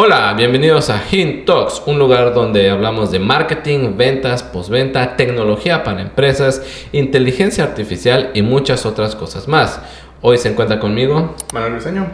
Hola, bienvenidos a Hint Talks, un lugar donde hablamos de marketing, ventas, postventa, tecnología para empresas, inteligencia artificial y muchas otras cosas más. Hoy se encuentra conmigo Manuel Briseño.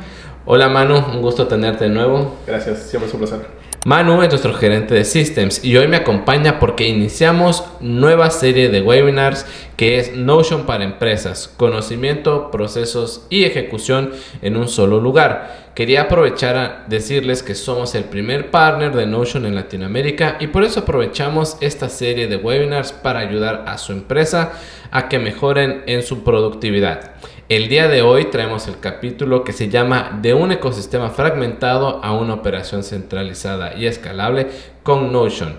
Hola Manu, un gusto tenerte de nuevo. Gracias, siempre es un placer. Manu es nuestro gerente de Systems y hoy me acompaña porque iniciamos nueva serie de webinars que es Notion para empresas, conocimiento, procesos y ejecución en un solo lugar. Quería aprovechar a decirles que somos el primer partner de Notion en Latinoamérica y por eso aprovechamos esta serie de webinars para ayudar a su empresa a que mejoren en su productividad. El día de hoy traemos el capítulo que se llama De un ecosistema fragmentado a una operación centralizada y escalable con Notion.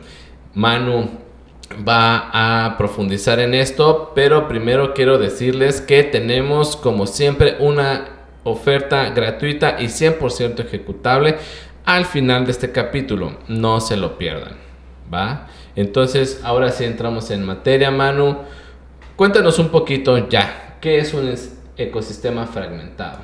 Manu va a profundizar en esto, pero primero quiero decirles que tenemos como siempre una oferta gratuita y 100% ejecutable al final de este capítulo. No se lo pierdan, ¿va? Entonces, ahora sí entramos en materia, Manu. Cuéntanos un poquito ya, ¿qué es un ecosistema fragmentado?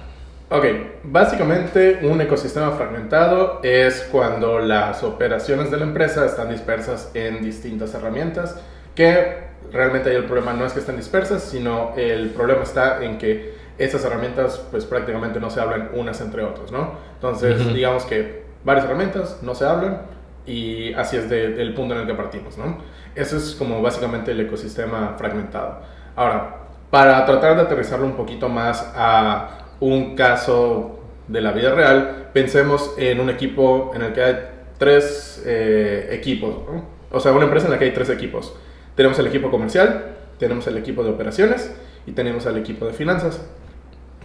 Ok, básicamente un ecosistema fragmentado es cuando las operaciones de la empresa están dispersas en distintas herramientas, que realmente ahí el problema no es que estén dispersas, sino el problema está en que esas herramientas pues prácticamente no se hablan unas entre otras, ¿no? Entonces, digamos que varias herramientas no se hablan y así es del punto en el que partimos, ¿no? Eso es como básicamente el ecosistema fragmentado. Ahora, para tratar de aterrizarlo un poquito más a un caso de la vida real, pensemos en un equipo en el que hay tres equipos, ¿no? O sea, una empresa en la que hay tres equipos. Tenemos el equipo comercial, tenemos el equipo de operaciones y tenemos el equipo de finanzas.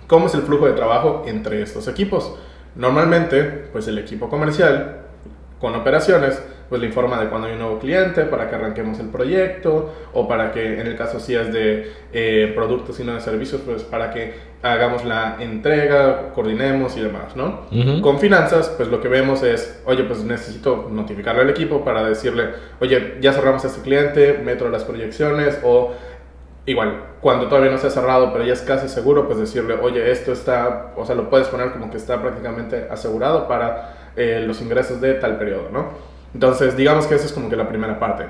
¿Cómo es el flujo de trabajo entre estos equipos? Normalmente, pues el equipo comercial con operaciones pues le informa de cuando hay un nuevo cliente para que arranquemos el proyecto, o para que, en el caso si es de productos y no de servicios, pues para que hagamos la entrega, coordinemos y demás, ¿no? Con finanzas, pues lo que vemos es, oye, pues necesito notificarle al equipo para decirle, oye, ya cerramos a este cliente, meto las proyecciones, o igual, cuando todavía no se ha cerrado, pero ya es casi seguro, pues decirle, oye, esto está, o sea, lo puedes poner como que está prácticamente asegurado para los ingresos de tal periodo, ¿no? Entonces, digamos que esa es como que la primera parte.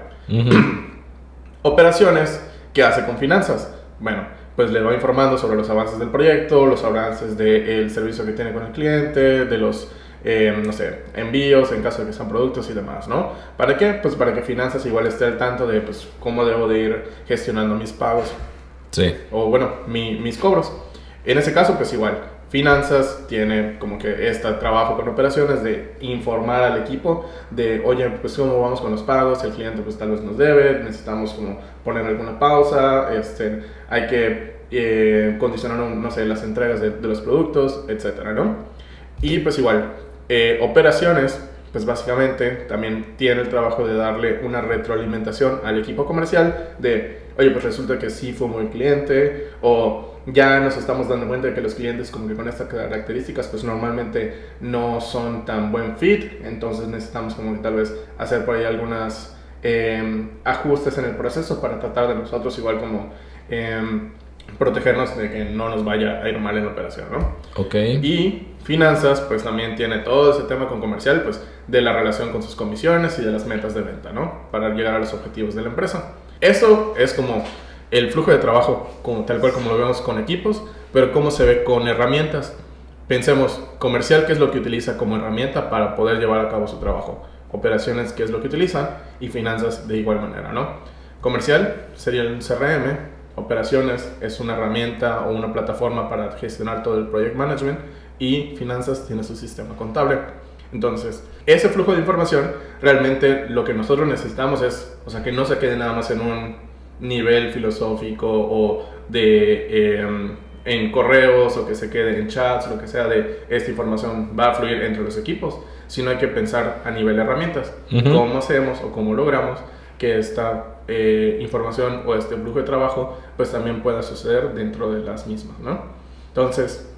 Operaciones, ¿qué hace con finanzas? Bueno, pues le va informando sobre los avances del proyecto, los avances del servicio que tiene con el cliente, de los, no sé, envíos en caso de que sean productos y demás, ¿no? ¿Para qué? Pues para que finanzas igual esté al tanto de, pues, cómo debo de ir gestionando mis pagos. Sí. O, bueno, mis cobros. En ese caso, pues igual, finanzas tiene como que este trabajo con operaciones de informar al equipo de, oye, pues cómo vamos con los pagos, el cliente pues tal vez nos debe, necesitamos como poner alguna pausa, hay que condicionar, no sé, las entregas de los productos, etcétera, ¿no? Y pues igual, operaciones, pues básicamente también tiene el trabajo de darle una retroalimentación al equipo comercial de, oye, pues resulta que sí fue un buen cliente, o ya nos estamos dando cuenta de que los clientes como que con estas características pues normalmente no son tan buen fit, entonces necesitamos como que tal vez hacer por ahí algunas ajustes en el proceso para tratar de nosotros igual como protegernos de que no nos vaya a ir mal en la operación, ¿no? Ok. Y finanzas pues también tiene todo ese tema con comercial, pues de la relación con sus comisiones y de las metas de venta, ¿no? Para llegar a los objetivos de la empresa. Eso es como el flujo de trabajo, como, tal cual como lo vemos con equipos, pero cómo se ve con herramientas. Pensemos, comercial, ¿qué es lo que utiliza como herramienta para poder llevar a cabo su trabajo? Operaciones, ¿qué es lo que utiliza? Y finanzas de igual manera, ¿no? Comercial sería el CRM, operaciones es una herramienta o una plataforma para gestionar todo el project management, y finanzas tiene su sistema contable. Entonces, ese flujo de información, realmente lo que nosotros necesitamos es, o sea, que no se quede nada más en un nivel filosófico o de en correos, o que se quede en chats, lo que sea, de esta información va a fluir entre los equipos, sino hay que pensar a nivel de herramientas. ¿Cómo hacemos o cómo logramos que esta información o este flujo de trabajo pues también pueda suceder dentro de las mismas, ¿no? Entonces,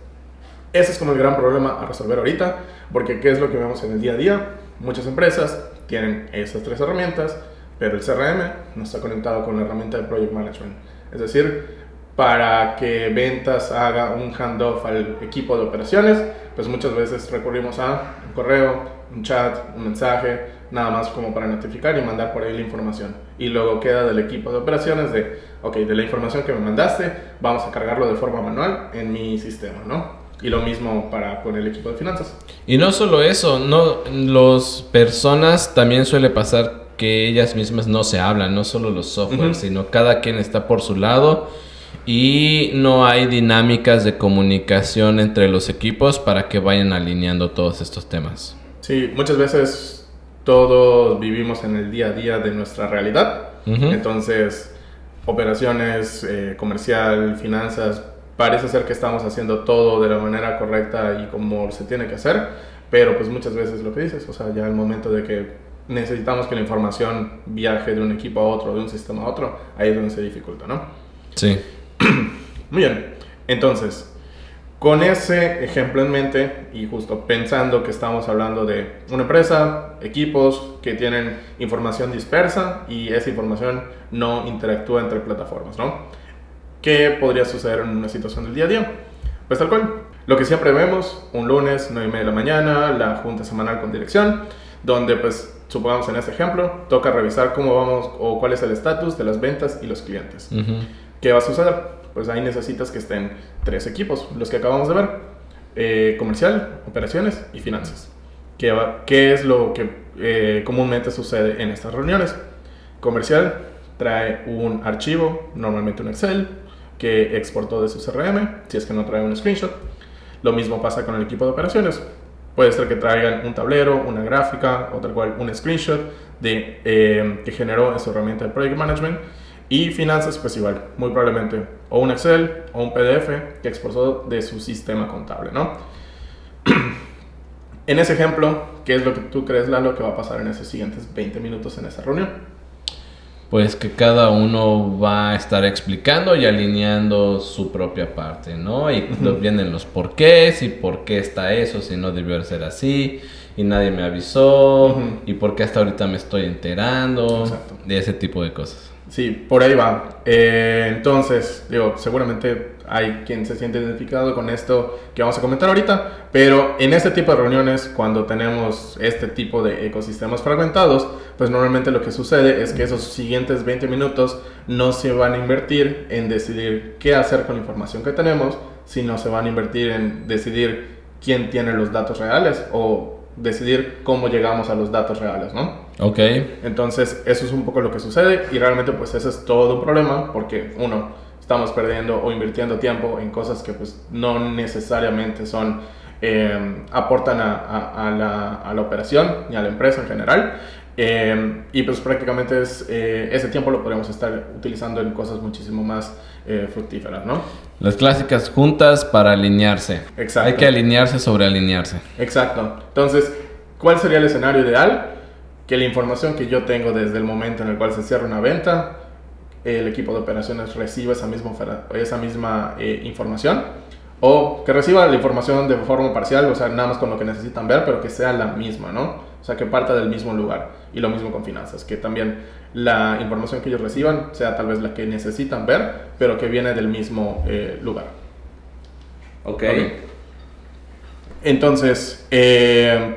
ese es como el gran problema a resolver ahorita, porque ¿qué es lo que vemos en el día a día? Muchas empresas tienen esas tres herramientas, pero el CRM no está conectado con la herramienta de Project Management. Es decir, para que ventas haga un handoff al equipo de operaciones, pues muchas veces recurrimos a un correo, un chat, un mensaje, nada más como para notificar y mandar por ahí la información. Y luego queda del equipo de operaciones de la información que me mandaste, vamos a cargarlo de forma manual en mi sistema, ¿no? Y lo mismo con el equipo de finanzas. Y no solo eso, las personas también suele pasar que ellas mismas no se hablan, no solo los softwares, sino cada quien está por su lado y no hay dinámicas de comunicación entre los equipos para que vayan alineando todos estos temas. Sí, muchas veces todos vivimos en el día a día de nuestra realidad. Entonces, operaciones, comercial, finanzas, parece ser que estamos haciendo todo de la manera correcta y como se tiene que hacer, pero pues muchas veces lo que dices, o sea, ya el momento de que necesitamos que la información viaje de un equipo a otro, de un sistema a otro, ahí es donde se dificulta, ¿no? Sí. Muy bien, entonces, con ese ejemplo en mente y justo pensando que estamos hablando de una empresa, equipos que tienen información dispersa y esa información no interactúa entre plataformas, ¿no? ¿Qué podría suceder en una situación del día a día? Pues tal cual, lo que siempre vemos, un lunes, 9:30 de la mañana, la junta semanal con dirección, donde pues, supongamos en este ejemplo, toca revisar cómo vamos o cuál es el estatus de las ventas y los clientes. ¿Qué va a suceder? Pues ahí necesitas que estén 3 equipos, los que acabamos de ver, comercial, operaciones y finanzas. ¿Qué es lo que comúnmente sucede en estas reuniones? Comercial trae un archivo, normalmente un Excel, que exportó de su CRM, si es que no trae un screenshot. Lo mismo pasa con el equipo de operaciones. Puede ser que traigan un tablero, una gráfica o tal cual un screenshot que generó en su herramienta de Project Management. Y finanzas, pues igual, muy probablemente o un Excel o un PDF que exportó de su sistema contable, ¿no? En ese ejemplo, ¿qué es lo que tú crees, Lalo, que va a pasar en esos siguientes 20 minutos en esa reunión? Pues que cada uno va a estar explicando y alineando su propia parte, ¿no? Y vienen los porqués y por qué está eso, si no debió ser así, y nadie me avisó, y por qué hasta ahorita me estoy enterando, de ese tipo de cosas. Sí, por ahí va. Entonces, digo, seguramente hay quien se siente identificado con esto que vamos a comentar ahorita, pero en este tipo de reuniones, cuando tenemos este tipo de ecosistemas fragmentados, pues normalmente lo que sucede es que esos siguientes 20 minutos no se van a invertir en decidir qué hacer con la información que tenemos, sino se van a invertir en decidir quién tiene los datos reales o decidir cómo llegamos a los datos reales, ¿no? Ok. Entonces, eso es un poco lo que sucede y realmente pues ese es todo un problema porque uno, estamos perdiendo o invirtiendo tiempo en cosas que pues no necesariamente son, aportan a la operación ni a la empresa en general. Y pues prácticamente ese tiempo lo podemos estar utilizando en cosas muchísimo más fructíferas, ¿no? Las clásicas juntas para alinearse. Exacto. Hay que alinearse sobre alinearse. Exacto. Entonces, ¿cuál sería el escenario ideal? Que la información que yo tengo desde el momento en el cual se cierra una venta, el equipo de operaciones reciba esa misma información, o que reciba la información de forma parcial, o sea, nada más con lo que necesitan ver, pero que sea la misma, ¿no? O sea, que parta del mismo lugar. Y lo mismo con finanzas, que también la información que ellos reciban sea tal vez la que necesitan ver, pero que viene del mismo lugar. Ok. Entonces,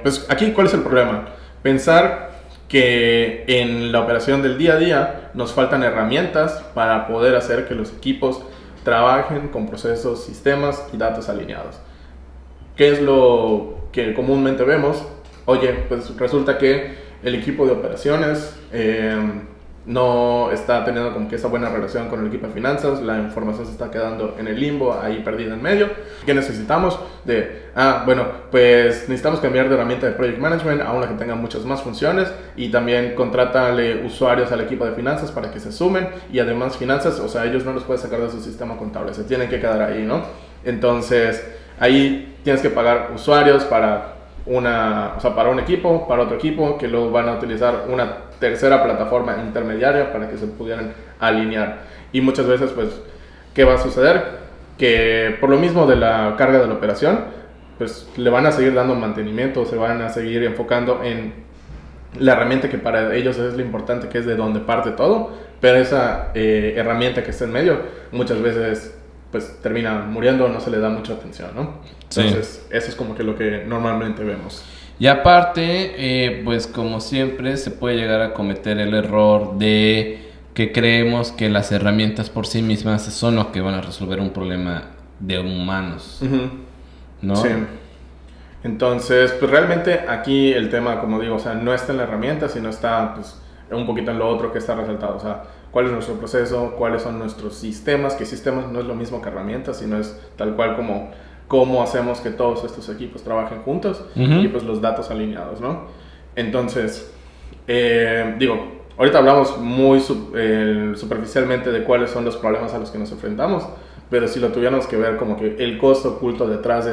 pues aquí, ¿cuál es el problema? Pensar que en la operación del día a día nos faltan herramientas para poder hacer que los equipos trabajen con procesos, sistemas y datos alineados. ¿Qué es lo que comúnmente vemos? Oye, pues resulta que el equipo de operaciones no está teniendo como que esa buena relación con el equipo de finanzas, la información se está quedando en el limbo, ahí perdida en medio. ¿Qué necesitamos? Bueno, pues necesitamos cambiar de herramienta de Project Management a una que tenga muchas más funciones y también contrátale usuarios al equipo de finanzas para que se sumen y además finanzas, o sea, ellos no los pueden sacar de su sistema contable, se tienen que quedar ahí, ¿no? Entonces, ahí tienes que pagar usuarios para un equipo, para otro equipo, que luego van a utilizar una tercera plataforma intermediaria para que se pudieran alinear. Y muchas veces, pues, ¿qué va a suceder? Que por lo mismo de la carga de la operación, pues le van a seguir dando mantenimiento, se van a seguir enfocando en la herramienta que para ellos es lo importante, que es de donde parte todo, pero esa herramienta que está en medio muchas veces pues termina muriendo, no se le da mucha atención, ¿no? Entonces, eso es como que lo que normalmente vemos. Y aparte, pues como siempre, se puede llegar a cometer el error de que creemos que las herramientas por sí mismas son lo que van a resolver un problema de humanos, ¿no? Sí. Entonces, pues realmente aquí el tema, como digo, o sea, no está en la herramienta, sino está pues un poquito en lo otro que está resaltado, o sea, cuál es nuestro proceso, cuáles son nuestros sistemas, que sistemas no es lo mismo que herramientas, sino es tal cual como cómo hacemos que todos estos equipos trabajen juntos y pues los datos alineados, ¿no? Entonces, digo, ahorita hablamos muy superficialmente de cuáles son los problemas a los que nos enfrentamos, pero si lo tuviéramos que ver como que el costo oculto detrás de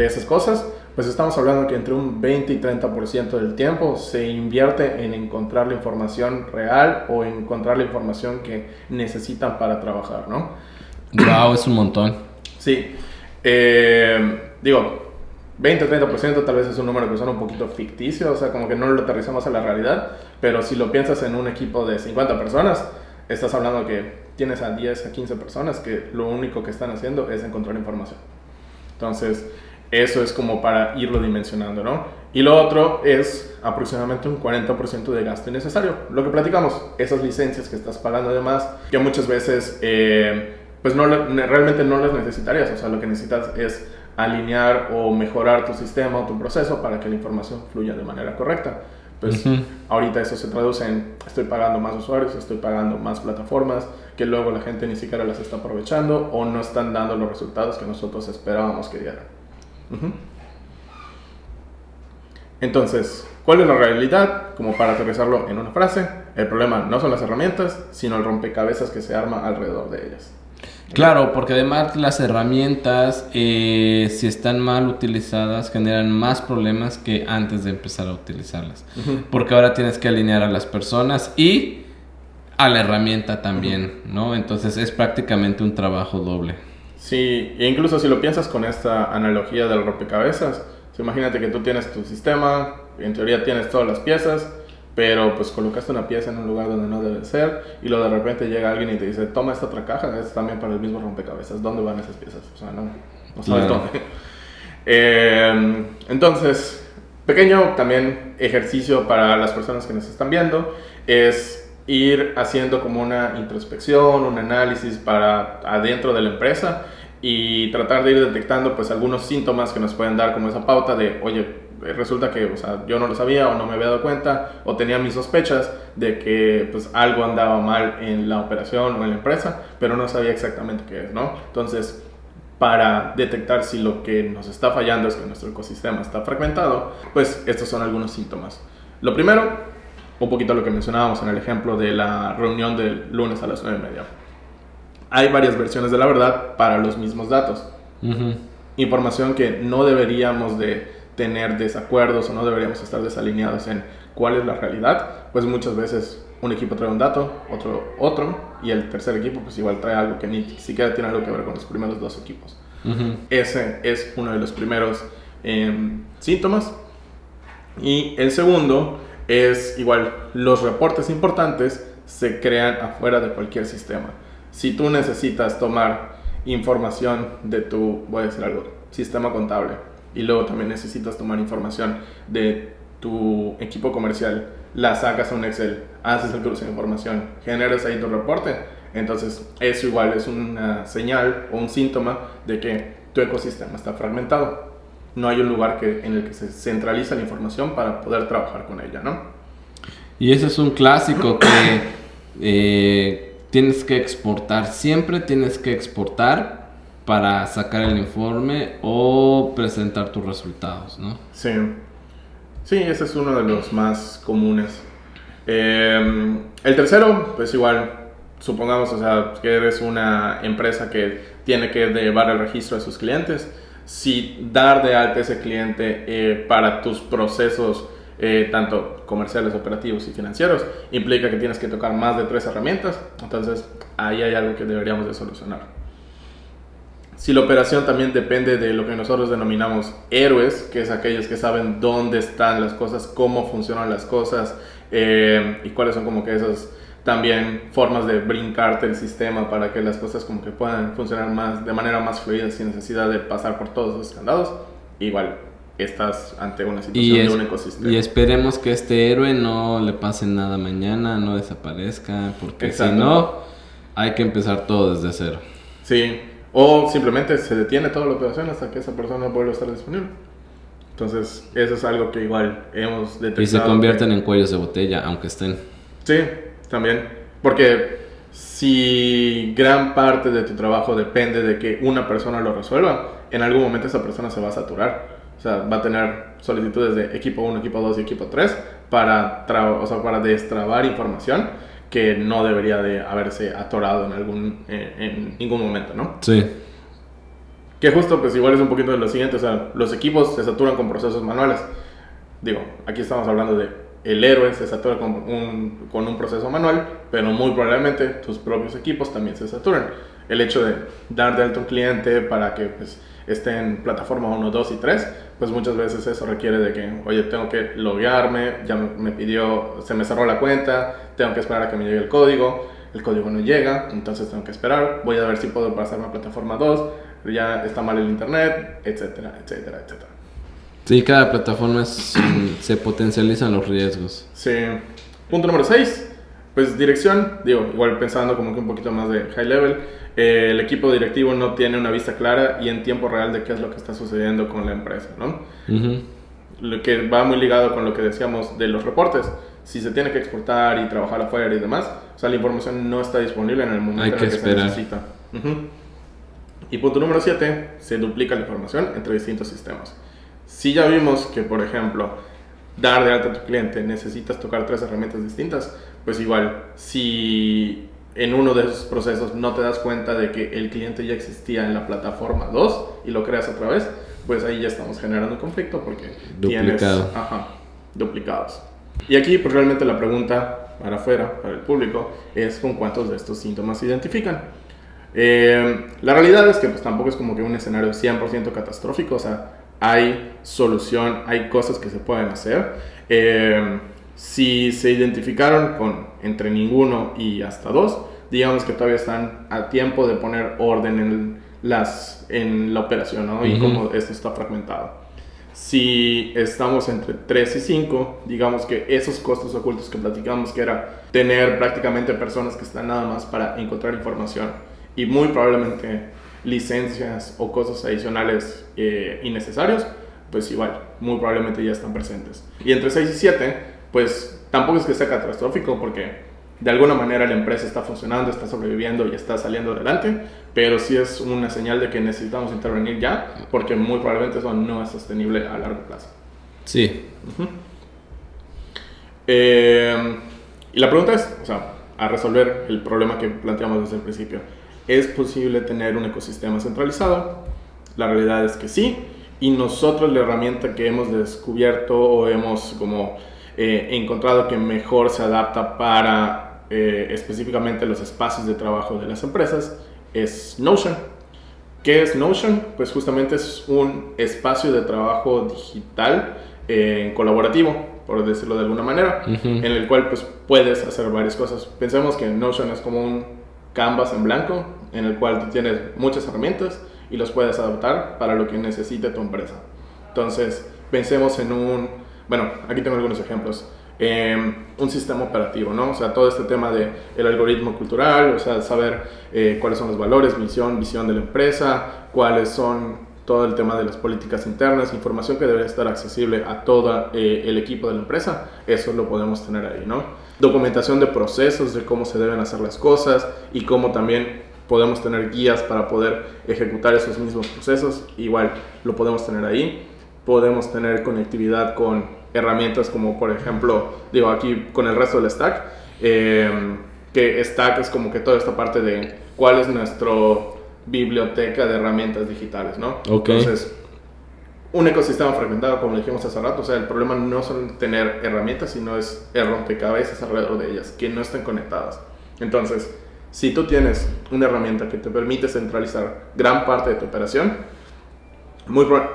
esas cosas, pues estamos hablando que entre un 20 y 30% del tiempo se invierte en encontrar la información real o en encontrar la información que necesitan para trabajar, ¿no? Wow, es un montón. Sí, digo, 20-30% tal vez es un número que suena un poquito ficticio, o sea, como que no lo aterrizamos a la realidad, pero si lo piensas en un equipo de 50 personas, estás hablando que tienes a 10 a 15 personas que lo único que están haciendo es encontrar información. Entonces, eso es como para irlo dimensionando, ¿no? Y lo otro es aproximadamente un 40% de gasto innecesario. Lo que platicamos, esas licencias que estás pagando además, que muchas veces pues realmente no las necesitarías. O sea, lo que necesitas es alinear o mejorar tu sistema o tu proceso para que la información fluya de manera correcta. Pues ahorita eso se traduce en estoy pagando más usuarios, estoy pagando más plataformas que luego la gente ni siquiera las está aprovechando o no están dando los resultados que nosotros esperábamos que dieran. Entonces, ¿cuál es la realidad? Como para aterrizarlo en una frase, el problema no son las herramientas, sino el rompecabezas que se arma alrededor de ellas. Claro, porque además las herramientas, si están mal utilizadas, generan más problemas que antes de empezar a utilizarlas. Porque ahora tienes que alinear a las personas y a la herramienta también, ¿no? Entonces es prácticamente un trabajo doble. Sí, e incluso si lo piensas con esta analogía del rompecabezas, imagínate que tú tienes tu sistema, en teoría tienes todas las piezas, pero pues colocaste una pieza en un lugar donde no debe ser y luego de repente llega alguien y te dice, toma esta otra caja, es también para el mismo rompecabezas, ¿dónde van esas piezas? O sea, no sabes dónde. Entonces, pequeño también ejercicio para las personas que nos están viendo es ir haciendo como una introspección, un análisis para adentro de la empresa y tratar de ir detectando pues algunos síntomas que nos pueden dar como esa pauta de, oye, resulta que, o sea, yo no lo sabía o no me había dado cuenta o tenía mis sospechas de que pues algo andaba mal en la operación o en la empresa, pero no sabía exactamente qué es, ¿no? Entonces, para detectar si lo que nos está fallando es que nuestro ecosistema está fragmentado, pues estos son algunos síntomas. Lo primero, un poquito lo que mencionábamos en el ejemplo de la reunión del lunes a las 9:30. Hay varias versiones de la verdad para los mismos datos. Información que no deberíamos de tener desacuerdos o no deberíamos estar desalineados en cuál es la realidad, pues muchas veces un equipo trae un dato, otro y el tercer equipo pues igual trae algo que ni siquiera tiene algo que ver con los primeros dos equipos. Ese es uno de los primeros síntomas. Y el segundo es igual, los reportes importantes se crean afuera de cualquier sistema. Si tú necesitas tomar información de tu, voy a decir algo, sistema contable, y luego también necesitas tomar información de tu equipo comercial, la sacas a un Excel, haces el cruce de información, generas ahí tu reporte, entonces eso igual es una señal o un síntoma de que tu ecosistema está fragmentado. No hay un lugar en el que se centraliza la información para poder trabajar con ella, ¿no? Y ese es un clásico que tienes que exportar, siempre tienes que exportar para sacar el informe o presentar tus resultados, ¿no? Sí, ese es uno de los más comunes. El tercero, pues igual, supongamos, o sea, que eres una empresa que tiene que llevar el registro de sus clientes. Si dar de alta ese cliente para tus procesos, tanto comerciales, operativos y financieros, implica que tienes que tocar más de 3 herramientas, entonces ahí hay algo que deberíamos de solucionar. Si la operación también depende de lo que nosotros denominamos héroes, que es aquellos que saben dónde están las cosas, cómo funcionan las cosas y cuáles son como que esos también formas de brincarte el sistema para que las cosas como que puedan funcionar de manera más fluida sin necesidad de pasar por todos los candados. Igual estás ante una situación de un ecosistema. Y esperemos que este héroe no le pase nada mañana, no desaparezca, porque si no, hay que empezar todo desde cero. Sí, o simplemente se detiene toda la operación hasta que esa persona vuelva a estar disponible. Entonces, eso es algo que igual hemos detectado. Y se convierten en cuellos de botella, aunque estén. Sí, también. Porque si gran parte de tu trabajo depende de que una persona lo resuelva, en algún momento esa persona se va a saturar. O sea, va a tener solicitudes de equipo 1, equipo 2 y equipo 3 para destrabar información que no debería de haberse atorado en ningún momento, ¿no? Sí. Que justo, pues igual es un poquito de lo siguiente, o sea, los equipos se saturan con procesos manuales. Digo, aquí estamos hablando de el héroe se satura con un proceso manual, pero muy probablemente tus propios equipos también se saturan. El hecho de dar de alta un cliente para que pues, esté en plataforma 1, 2 y 3, pues muchas veces eso requiere de que, oye, tengo que loguearme, ya me pidió, se me cerró la cuenta, tengo que esperar a que me llegue el código no llega, entonces tengo que esperar, voy a ver si puedo pasarme a plataforma 2, ya está mal el internet, etcétera, etcétera, etcétera. Sí, cada plataforma se potencializan los riesgos. Sí. Punto número 6, pues dirección, digo, igual pensando como que un poquito más de high level, el equipo directivo no tiene una vista clara y en tiempo real de qué es lo que está sucediendo con la empresa, ¿no? Lo que va muy ligado con lo que decíamos de los reportes. Si se tiene que exportar y trabajar afuera y demás, o sea, la información no está disponible en el momento en el que se necesita. Y punto número 7, se duplica la información entre distintos sistemas. Si ya vimos que, por ejemplo, dar de alta a tu cliente necesitas tocar 3 herramientas distintas, pues igual, si en uno de esos procesos no te das cuenta de que el cliente ya existía en la plataforma 2 y lo creas otra vez, pues ahí ya estamos generando un conflicto porque tienes duplicados. Y aquí pues realmente la pregunta para afuera, para el público, es con cuántos de estos síntomas se identifican. La realidad es que pues tampoco es como que un escenario 100% catastrófico, o sea, hay solución, hay cosas que se pueden hacer. Si se identificaron con entre ninguno y hasta 2, digamos que todavía están a tiempo de poner orden en la operación, ¿no? Y cómo esto está fragmentado. Si estamos entre 3 y 5, digamos que esos costos ocultos que platicamos, que era tener prácticamente personas que están nada más para encontrar información y muy probablemente licencias o costos adicionales innecesarios, pues igual, muy probablemente ya están presentes. Y entre 6 y 7, pues tampoco es que sea catastrófico porque de alguna manera la empresa está funcionando, está sobreviviendo y está saliendo adelante, pero sí es una señal de que necesitamos intervenir ya, porque muy probablemente eso no es sostenible a largo plazo. Sí. Y la pregunta es, o sea, a resolver el problema que planteamos desde el principio, ¿es posible tener un ecosistema centralizado? La realidad es que sí, y nosotros la herramienta que hemos descubierto o hemos como encontrado que mejor se adapta para específicamente los espacios de trabajo de las empresas es Notion. ¿Qué es Notion? Pues justamente es un espacio de trabajo digital colaborativo, por decirlo de alguna manera, en el cual pues puedes hacer varias cosas. Pensemos que Notion es como un canvas en blanco en el cual tú tienes muchas herramientas y los puedes adaptar para lo que necesite tu empresa. Entonces, pensemos en bueno, aquí tengo algunos ejemplos. Un sistema operativo, ¿no? O sea, todo este tema del algoritmo cultural, o sea, saber cuáles son los valores, visión de la empresa, cuáles son todo el tema de las políticas internas, información que debe estar accesible a todo el equipo de la empresa, eso lo podemos tener ahí, ¿no? Documentación de procesos, de cómo se deben hacer las cosas y cómo también podemos tener guías para poder ejecutar esos mismos procesos, igual lo podemos tener ahí. Podemos tener conectividad con herramientas como, por ejemplo, digo aquí con el resto del Stack, que Stack es como que toda esta parte de cuál es nuestra biblioteca de herramientas digitales, ¿no? Okay. Entonces, un ecosistema fragmentado, como dijimos hace rato, o sea, el problema no son tener herramientas, sino es el rompecabezas alrededor de ellas, que no estén conectadas. Entonces, si tú tienes una herramienta que te permite centralizar gran parte de tu operación,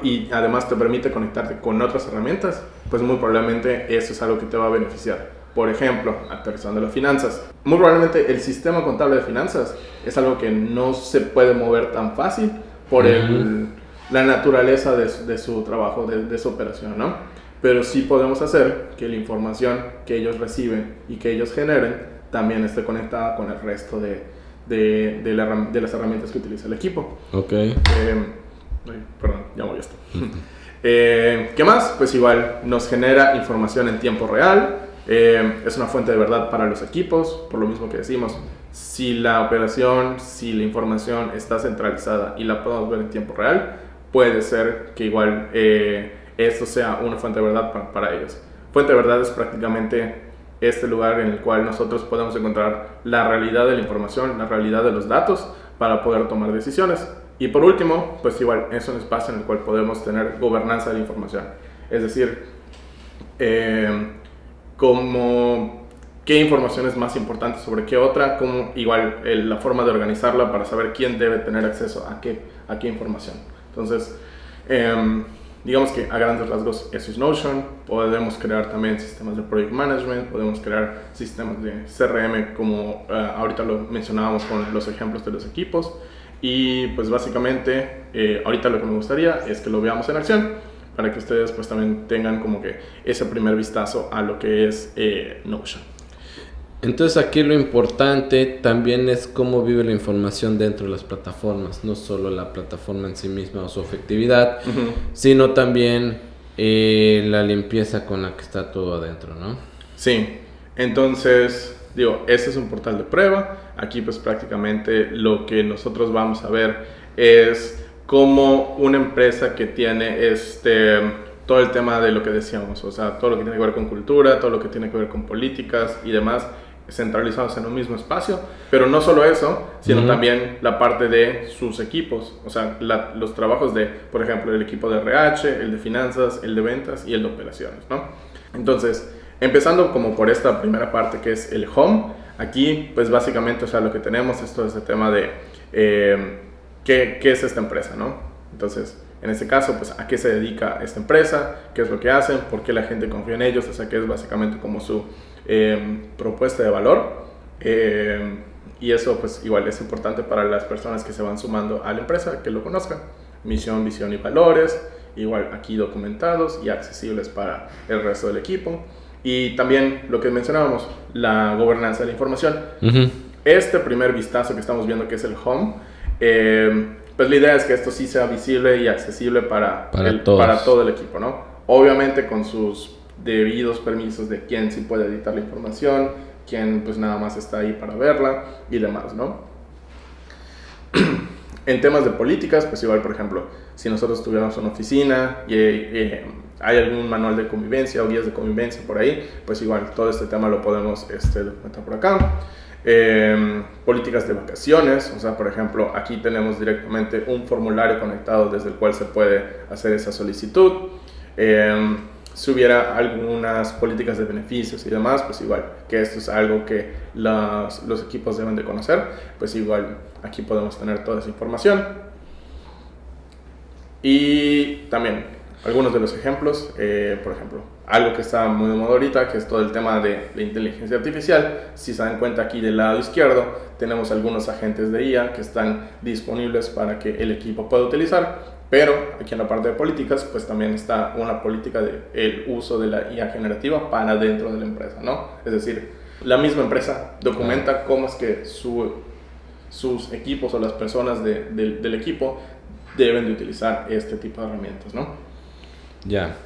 y además te permite conectarte con otras herramientas, pues muy probablemente eso es algo que te va a beneficiar. Por ejemplo, aterrizando las finanzas. Muy probablemente el sistema contable de finanzas es algo que no se puede mover tan fácil por la naturaleza de su trabajo, de su operación, ¿no? Pero sí podemos hacer que la información que ellos reciben y que ellos generen también esté conectada con el resto de las herramientas que utiliza el equipo. Ok. Perdón, ya moví esto. ¿Qué más? Pues igual nos genera información en tiempo real. Es una fuente de verdad para los equipos, por lo mismo que decimos. Si la operación, si la información está centralizada y la podemos ver en tiempo real, puede ser que igual esto sea una fuente de verdad para ellos. Fuente de verdad es prácticamente este lugar en el cual nosotros podemos encontrar la realidad de la información, la realidad de los datos para poder tomar decisiones. Y por último, pues igual es un espacio en el cual podemos tener gobernanza de la información. Es decir, como qué información es más importante sobre qué otra, como igual la forma de organizarla para saber quién debe tener acceso a qué información. Entonces, digamos que a grandes rasgos eso es Notion. Podemos crear también sistemas de Project Management, podemos crear sistemas de CRM como ahorita lo mencionábamos con los ejemplos de los equipos. Y pues básicamente ahorita lo que me gustaría es que lo veamos en acción para que ustedes pues también tengan como que ese primer vistazo a lo que es Notion. Entonces aquí lo importante también es cómo vive la información dentro de las plataformas, no solo la plataforma en sí misma o su efectividad, sino también la limpieza con la que está todo adentro, ¿no? Sí, entonces digo, este es un portal de prueba. Aquí pues prácticamente lo que nosotros vamos a ver es cómo una empresa que tiene todo el tema de lo que decíamos, o sea, todo lo que tiene que ver con cultura, todo lo que tiene que ver con políticas y demás, centralizados en un mismo espacio, pero no solo eso, sino también la parte de sus equipos, o sea, los trabajos de, por ejemplo, el equipo de RH, el de finanzas, el de ventas y el de operaciones, ¿no? Entonces, empezando como por esta primera parte que es el home, aquí pues básicamente, o sea, lo que tenemos es todo ese tema de ¿qué es esta empresa, ¿no? Entonces, en este caso, pues a qué se dedica esta empresa, qué es lo que hacen, por qué la gente confía en ellos, o sea, que es básicamente como su propuesta de valor. Y eso pues igual es importante para las personas que se van sumando a la empresa, que lo conozcan. Misión, visión y valores, igual aquí documentados y accesibles para el resto del equipo. Y también lo que mencionábamos, la gobernanza de la información. Este primer vistazo que estamos viendo, que es el home, pues la idea es que esto sí sea visible y accesible para todo el equipo, ¿no? Obviamente con sus debidos permisos de quién sí puede editar la información, quién pues nada más está ahí para verla y demás, ¿no? En temas de políticas, pues igual, por ejemplo, si nosotros tuviéramos una oficina y hay algún manual de convivencia o guías de convivencia por ahí, pues igual todo este tema lo podemos documentar por acá. Políticas de vacaciones, o sea, por ejemplo, aquí tenemos directamente un formulario conectado desde el cual se puede hacer esa solicitud. Si hubiera algunas políticas de beneficios y demás, pues igual, que esto es algo que los equipos deben de conocer, pues igual aquí podemos tener toda esa información. Y también algunos de los ejemplos, por ejemplo, algo que está muy de moda ahorita, que es todo el tema de la inteligencia artificial. Si se dan cuenta, aquí del lado izquierdo tenemos algunos agentes de IA que están disponibles para que el equipo pueda utilizar. Pero aquí en la parte de políticas, pues también está una política del uso de la IA generativa para dentro de la empresa, ¿no? Es decir, la misma empresa documenta cómo es que sus equipos o las personas del equipo deben de utilizar este tipo de herramientas, ¿no? Ya.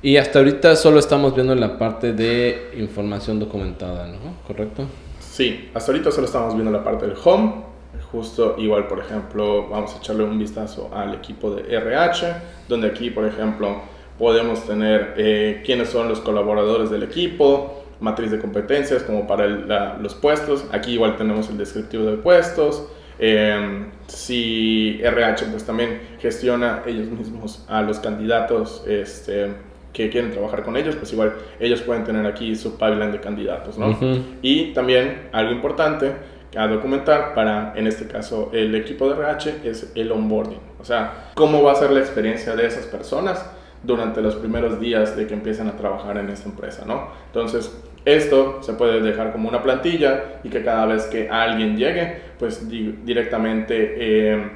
Y hasta ahorita solo estamos viendo la parte de información documentada, ¿no? ¿Correcto? Sí, hasta ahorita solo estamos viendo la parte del home. Justo igual, por ejemplo, vamos a echarle un vistazo al equipo de RH, donde aquí, por ejemplo, podemos tener quiénes son los colaboradores del equipo, matriz de competencias como para los puestos. Aquí igual tenemos el descriptivo de puestos. Si RH pues también gestiona ellos mismos a los candidatos que quieren trabajar con ellos, pues igual ellos pueden tener aquí su pipeline de candidatos, ¿no? Y también algo importante a documentar para, en este caso, el equipo de RH es el onboarding. O sea, cómo va a ser la experiencia de esas personas durante los primeros días de que empiecen a trabajar en esta empresa, ¿no? Entonces, Esto se puede dejar como una plantilla y que cada vez que alguien llegue, pues directamente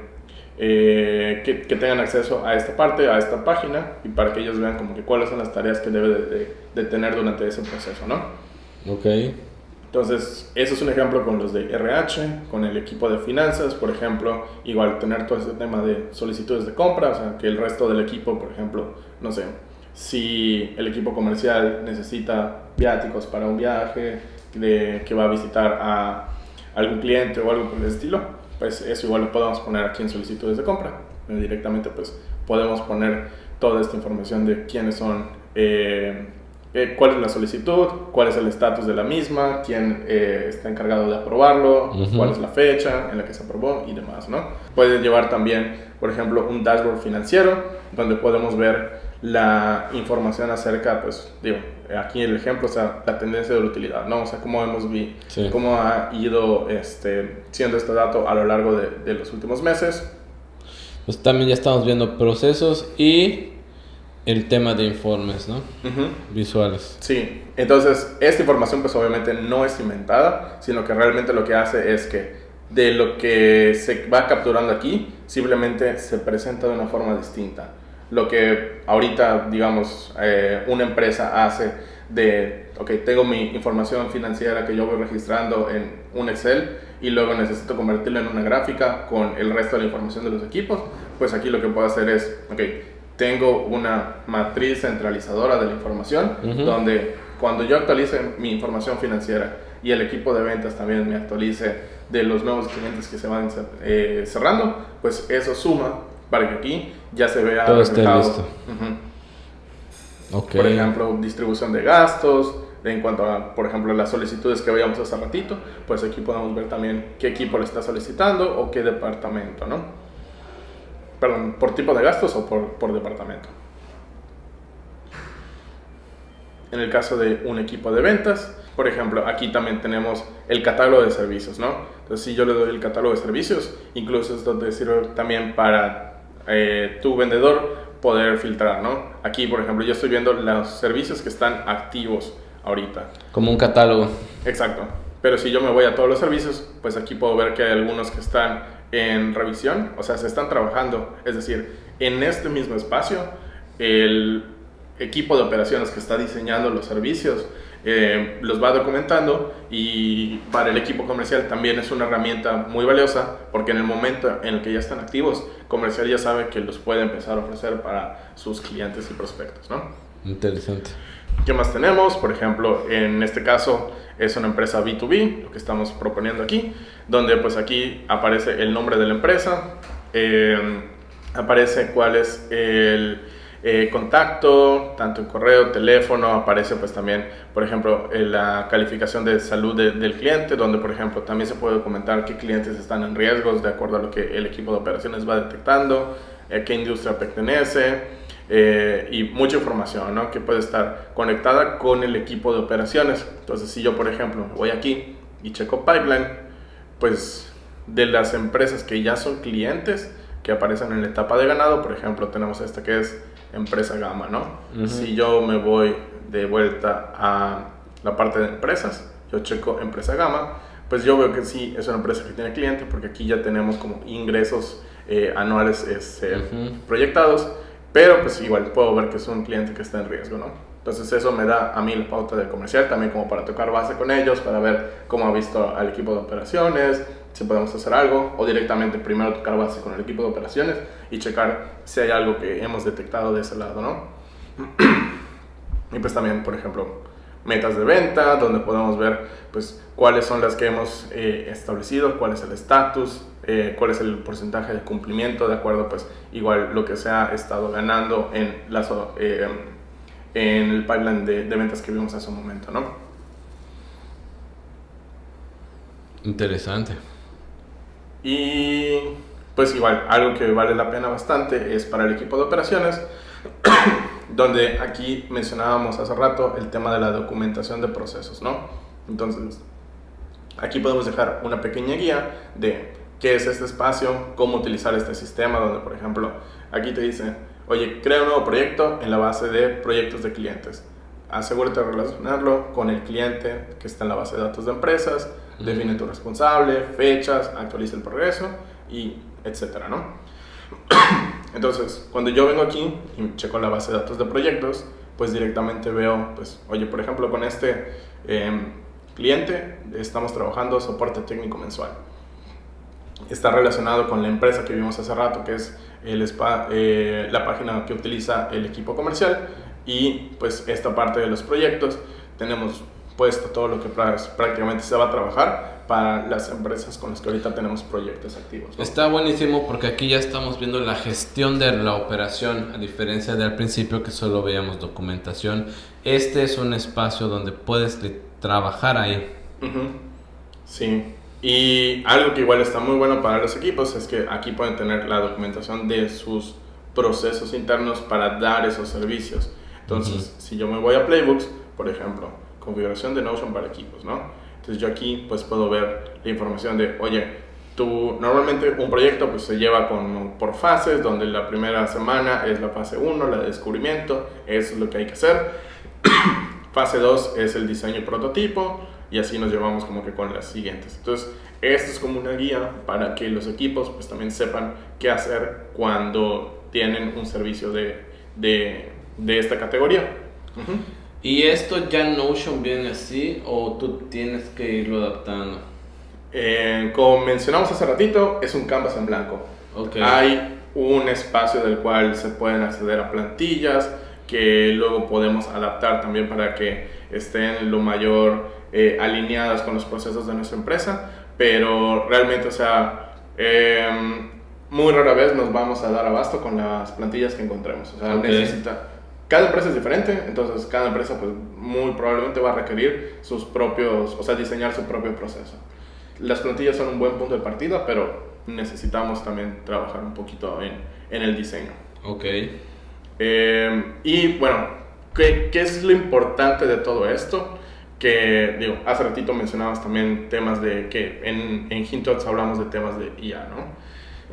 que tengan acceso a esta parte, a esta página, y para que ellos vean como que cuáles son las tareas que debe de tener durante ese proceso, ¿no? Ok. Entonces, eso es un ejemplo con los de RH, con el equipo de finanzas, por ejemplo, igual tener todo ese tema de solicitudes de compra, o sea, que el resto del equipo, por ejemplo, no sé, si el equipo comercial necesita viáticos para un viaje, que va a visitar a algún cliente o algo por el estilo, pues eso igual lo podemos poner aquí en solicitudes de compra. Directamente pues podemos poner toda esta información de quiénes son, cuál es la solicitud, cuál es el estatus de la misma, quién está encargado de aprobarlo, cuál es la fecha en la que se aprobó y demás, ¿no? Puede llevar también, por ejemplo, un dashboard financiero donde podemos ver la información acerca, pues, digo, aquí el ejemplo, o sea, la tendencia de la utilidad, ¿no? O sea, cómo cómo ha ido siendo este dato a lo largo de los últimos meses. Pues también ya estamos viendo procesos y el tema de informes, ¿no? Visuales. Sí, entonces esta información pues obviamente no es inventada, sino que realmente lo que hace es que de lo que se va capturando aquí, simplemente se presenta de una forma distinta. Lo que ahorita, digamos, una empresa hace ok, tengo mi información financiera que yo voy registrando en un Excel y luego necesito convertirla en una gráfica con el resto de la información de los equipos, pues aquí lo que puedo hacer es, ok, tengo una matriz centralizadora de la información, donde cuando yo actualice mi información financiera y el equipo de ventas también me actualice de los nuevos clientes que se van cerrando, pues eso suma para que aquí ya se vea todo reflejado. Esté listo. Okay. Por ejemplo, distribución de gastos, en cuanto a, por ejemplo, las solicitudes que veíamos hace ratito, pues aquí podemos ver también qué equipo le está solicitando o qué departamento, ¿no? Perdón, por tipo de gastos o por departamento. En el caso de un equipo de ventas, por ejemplo, aquí también tenemos el catálogo de servicios, ¿no? Entonces, si yo le doy el catálogo de servicios, incluso esto te sirve también para tu vendedor poder filtrar, ¿no? Aquí, por ejemplo, yo estoy viendo los servicios que están activos ahorita. Como un catálogo. Exacto. Pero si yo me voy a todos los servicios, pues aquí puedo ver que hay algunos que están en revisión, o sea, se están trabajando. Es decir, en este mismo espacio, el equipo de operaciones que está diseñando los servicios los va documentando, y para el equipo comercial también es una herramienta muy valiosa, porque en el momento en el que ya están activos, comercial ya sabe que los puede empezar a ofrecer para sus clientes y prospectos, ¿no? Interesante. ¿Qué más tenemos? Por ejemplo, en este caso es una empresa B2B, lo que estamos proponiendo aquí, donde pues aquí aparece el nombre de la empresa, aparece cuál es el contacto, tanto en correo, teléfono, aparece pues también, por ejemplo, la calificación de salud del cliente, donde por ejemplo también se puede documentar qué clientes están en riesgos de acuerdo a lo que el equipo de operaciones va detectando, qué industria pertenece, y mucha información, ¿no?, que puede estar conectada con el equipo de operaciones. Entonces, si yo por ejemplo voy aquí y checo pipeline, pues de las empresas que ya son clientes, que aparecen en la etapa de ganado, por ejemplo tenemos esta que es Empresa Gama, ¿no? Si yo me voy de vuelta a la parte de empresas, yo checo Empresa Gama, pues yo veo que sí es una empresa que tiene cliente, porque aquí ya tenemos como ingresos anuales proyectados, pero pues igual puedo ver que es un cliente que está en riesgo, ¿no? Entonces eso me da a mí la pauta de comercial, también como para tocar base con ellos, para ver cómo ha visto al equipo de operaciones, si podemos hacer algo, o directamente primero tocar base con el equipo de operaciones y checar si hay algo que hemos detectado de ese lado, ¿no? Y pues también, por ejemplo, metas de venta, donde podemos ver pues cuáles son las que hemos establecido, cuál es el estatus, cuál es el porcentaje de cumplimiento, de acuerdo pues igual lo que se ha estado ganando en el pipeline de ventas que vimos hace un momento, ¿no? Interesante. Y pues igual, algo que vale la pena bastante es para el equipo de operaciones, donde aquí mencionábamos hace rato el tema de la documentación de procesos, ¿no? Entonces, aquí podemos dejar una pequeña guía de qué es este espacio, cómo utilizar este sistema, donde por ejemplo, aquí te dice, oye, crea un nuevo proyecto en la base de proyectos de clientes. asegúrate de relacionarlo con el cliente que está en la base de datos de empresas, define tu responsable, fechas, actualiza el progreso y etcétera, ¿no? Entonces, cuando yo vengo aquí y checo la base de datos de proyectos, pues directamente veo, pues, oye, por ejemplo, con este cliente estamos trabajando soporte técnico mensual. Está relacionado con la empresa que vimos hace rato, que es la página que utiliza el equipo comercial, y pues esta parte de los proyectos tenemos puesto todo lo que prácticamente se va a trabajar para las empresas con las que ahorita tenemos proyectos activos, ¿no? Está buenísimo porque aquí ya estamos viendo la gestión de la operación, a diferencia del principio que solo veíamos documentación. Este es un espacio donde puedes trabajar ahí. Sí, y algo que igual está muy bueno para los equipos es que aquí pueden tener la documentación de sus procesos internos para dar esos servicios. Entonces, si yo me voy a Playbooks, por ejemplo, configuración de Notion para equipos, ¿no? Entonces yo aquí pues puedo ver la información de, oye, normalmente un proyecto pues se lleva por fases, donde la primera semana es la fase 1, la de descubrimiento, eso es lo que hay que hacer. Fase 2 es el diseño y prototipo, y así nos llevamos como que con las siguientes. Entonces, esto es como una guía para que los equipos pues también sepan qué hacer cuando tienen un servicio de esta categoría. ¿Y esto ya Notion viene así o tú tienes que irlo adaptando? Como mencionamos hace ratito, es un canvas en blanco. Okay. Hay un espacio del cual se pueden acceder a plantillas que luego podemos adaptar también para que estén lo mayor alineadas con los procesos de nuestra empresa, pero realmente, o sea, muy rara vez nos vamos a dar abasto con las plantillas que encontremos. O sea, cada empresa es diferente, entonces cada empresa pues muy probablemente va a requerir sus propios, o sea, diseñar su propio proceso. Las plantillas son un buen punto de partida, pero necesitamos también trabajar un poquito en el diseño. Ok. Y bueno, ¿qué es lo importante de todo esto? Que, digo, hace ratito mencionabas también temas de que en Hintots hablamos de temas de IA, ¿no?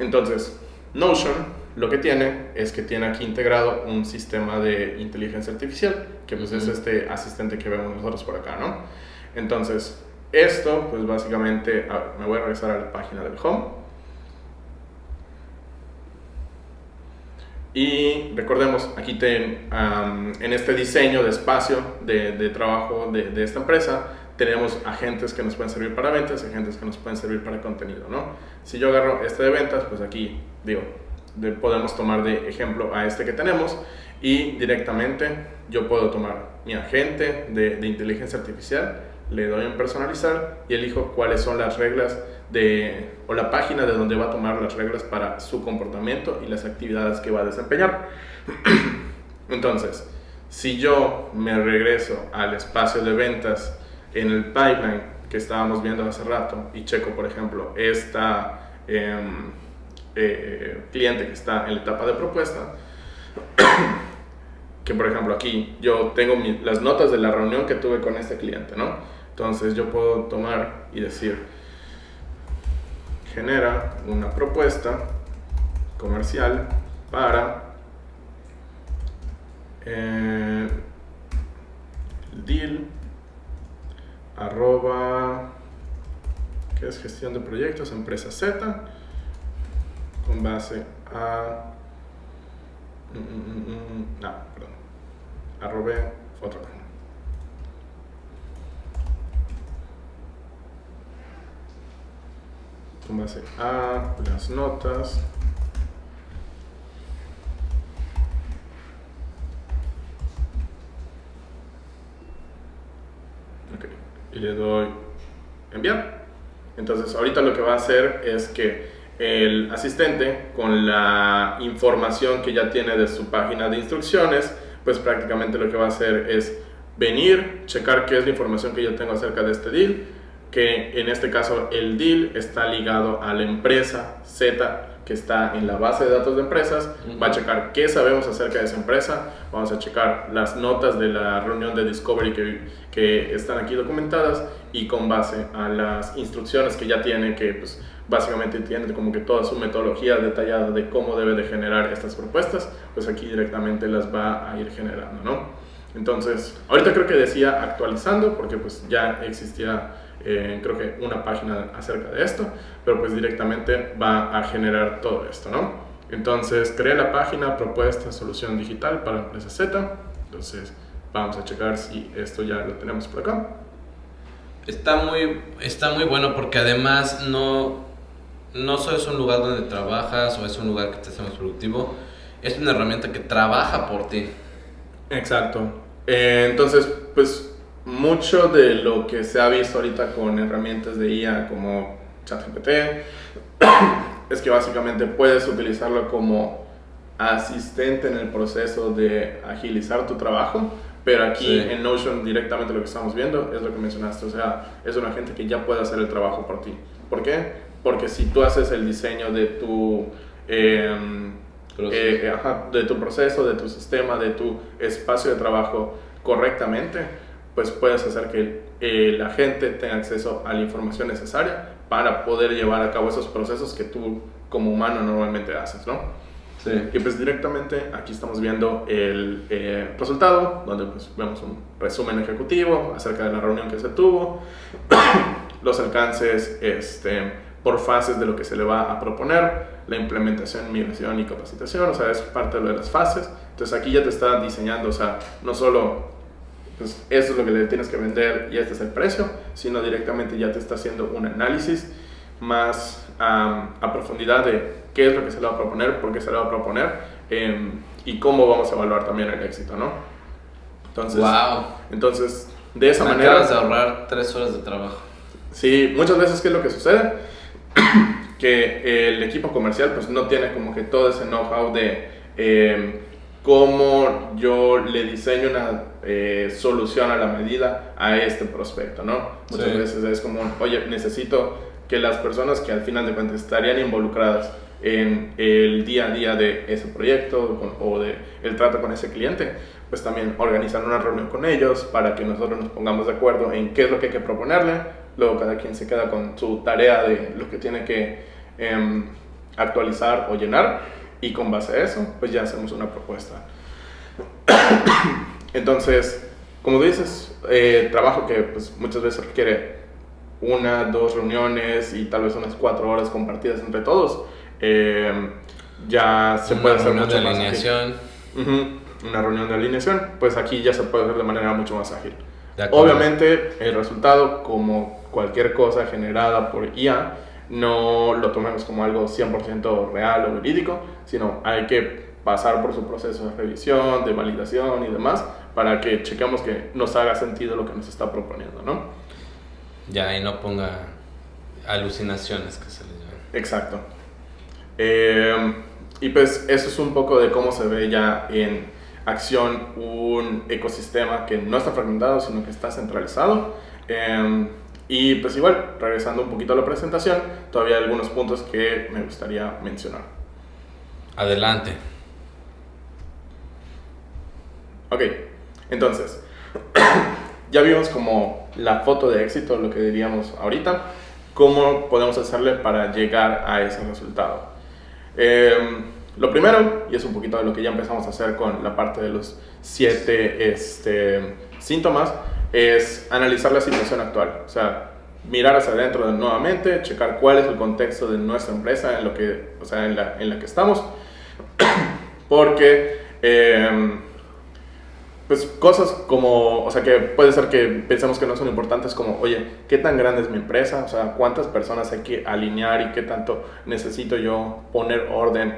Entonces, Notion lo que tiene es que tiene aquí integrado un sistema de inteligencia artificial, que pues es este asistente que vemos nosotros por acá, ¿no? Entonces, esto, pues básicamente, a ver, me voy a regresar a la página del Home. Y recordemos, aquí en este diseño de espacio de trabajo de esta empresa, tenemos agentes que nos pueden servir para ventas y agentes que nos pueden servir para contenido, ¿no? Si yo agarro este de ventas, pues aquí, digo, podemos tomar de ejemplo a este que tenemos, y directamente yo puedo tomar mi agente de inteligencia artificial, le doy en personalizar y elijo cuáles son las reglas o la página de donde va a tomar las reglas para su comportamiento y las actividades que va a desempeñar. Entonces, si yo me regreso al espacio de ventas en el pipeline que estábamos viendo hace rato y checo, por ejemplo, esta cliente que está en la etapa de propuesta, que por ejemplo aquí yo tengo las notas de la reunión que tuve con este cliente, ¿no? Entonces yo puedo tomar y decir, genera una propuesta comercial para deal que es gestión de proyectos, empresa Z, con base a arroba otra página. Con base a las notas y le doy enviar. Entonces ahorita lo que va a hacer es que el asistente, con la información que ya tiene de su página de instrucciones, pues prácticamente lo que va a hacer es venir, checar qué es la información que yo tengo acerca de este deal, que en este caso el deal está ligado a la empresa Z que está en la base de datos de empresas. Va a checar qué sabemos acerca de esa empresa, vamos a checar las notas de la reunión de Discovery que están aquí documentadas, y con base a las instrucciones que ya tiene, que pues básicamente tiene como que toda su metodología detallada de cómo debe de generar estas propuestas, pues aquí directamente las va a ir generando, ¿no? Entonces, ahorita creo que decía actualizando, porque pues ya existía, creo que una página acerca de esto, pero pues directamente va a generar todo esto, ¿no? Entonces, creé la página propuesta solución digital para empresa Z. Entonces, vamos a checar si esto ya lo tenemos por acá. Está muy bueno porque además no solo es un lugar donde trabajas o es un lugar que te hace más productivo, es una herramienta que trabaja por ti. Exacto. Entonces, pues mucho de lo que se ha visto ahorita con herramientas de IA como ChatGPT es que básicamente puedes utilizarlo como asistente en el proceso de agilizar tu trabajo, pero aquí en Notion directamente lo que estamos viendo es lo que mencionaste, o sea, es una gente que ya puede hacer el trabajo por ti. ¿Por qué? Porque si tú haces el diseño de tu de tu proceso, de tu sistema, de tu espacio de trabajo correctamente, pues puedes hacer que la gente tenga acceso a la información necesaria para poder llevar a cabo esos procesos que tú como humano normalmente haces, ¿no? Sí. Y pues directamente aquí estamos viendo el resultado, donde pues vemos un resumen ejecutivo acerca de la reunión que se tuvo, los alcances por fases de lo que se le va a proponer, la implementación, migración y capacitación, o sea, es parte de lo de las fases. Entonces aquí ya te está diseñando, o sea, no solo pues, eso es lo que le tienes que vender y este es el precio, sino directamente ya te está haciendo un análisis más a profundidad de qué es lo que se le va a proponer, por qué se le va a proponer y cómo vamos a evaluar también el éxito, ¿no? Entonces de esa manera... acabas de ahorrar 3 horas de trabajo. Sí, muchas veces, ¿qué es lo que sucede? Que el equipo comercial pues no tiene como que todo ese know-how de cómo yo le diseño una solución a la medida a este prospecto, ¿no? Muchas veces es como, oye, necesito que las personas que al final de cuentas estarían involucradas en el día a día de ese proyecto o de el trato con ese cliente, pues también organizar una reunión con ellos para que nosotros nos pongamos de acuerdo en qué es lo que hay que proponerle. Luego cada quien se queda con su tarea de lo que tiene que actualizar o llenar y con base a eso pues ya hacemos una propuesta. Entonces, como dices, trabajo que pues muchas veces requiere 1, 2 reuniones y tal vez unas 4 horas compartidas entre todos, ya se puede hacer mucho más ágil. Una reunión de alineación, pues aquí ya se puede hacer de manera mucho más ágil. Obviamente el resultado, como cualquier cosa generada por IA, no lo tomemos como algo 100% real o verídico, sino hay que pasar por su proceso de revisión, de validación y demás, para que chequemos que nos haga sentido lo que nos está proponiendo, ¿no? Ya, y no ponga alucinaciones que se le llaman. Exacto. Y pues eso es un poco de cómo se ve ya en acción un ecosistema que no está fragmentado, sino que está centralizado. Y pues igual, regresando un poquito a la presentación, todavía hay algunos puntos que me gustaría mencionar. Adelante. Ok, entonces, ya vimos como la foto de éxito, lo que diríamos ahorita, cómo podemos hacerle para llegar a ese resultado. Lo primero, y es un poquito de lo que ya empezamos a hacer con la parte de los 7 síntomas, es analizar la situación actual. O sea, mirar hacia adentro nuevamente, checar cuál es el contexto de nuestra empresa, en la que estamos. Porque, pues cosas como, o sea, que puede ser que pensemos que no son importantes, como, oye, ¿qué tan grande es mi empresa? O sea, ¿cuántas personas hay que alinear y qué tanto necesito yo poner orden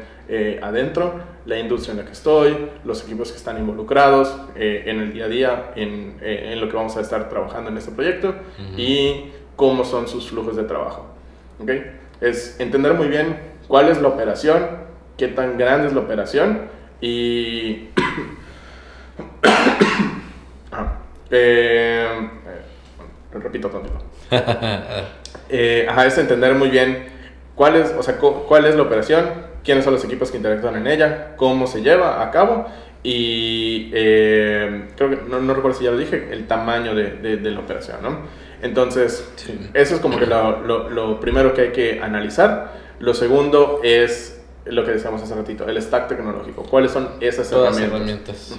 adentro? La industria en la que estoy, los equipos que están involucrados en el día a día, en lo que vamos a estar trabajando en este proyecto, y cómo son sus flujos de trabajo. ¿Okay? Es entender muy bien cuál es la operación, qué tan grande es la operación y... repito tantito. Es entender muy bien cuál es la operación, quiénes son los equipos que interactúan en ella, cómo se lleva a cabo y creo que no recuerdo si ya lo dije, el tamaño de la operación, ¿no? Entonces, sí. Eso es como que lo primero que hay que analizar. Lo segundo es lo que decíamos hace ratito, el stack tecnológico. ¿Cuáles son esas herramientas?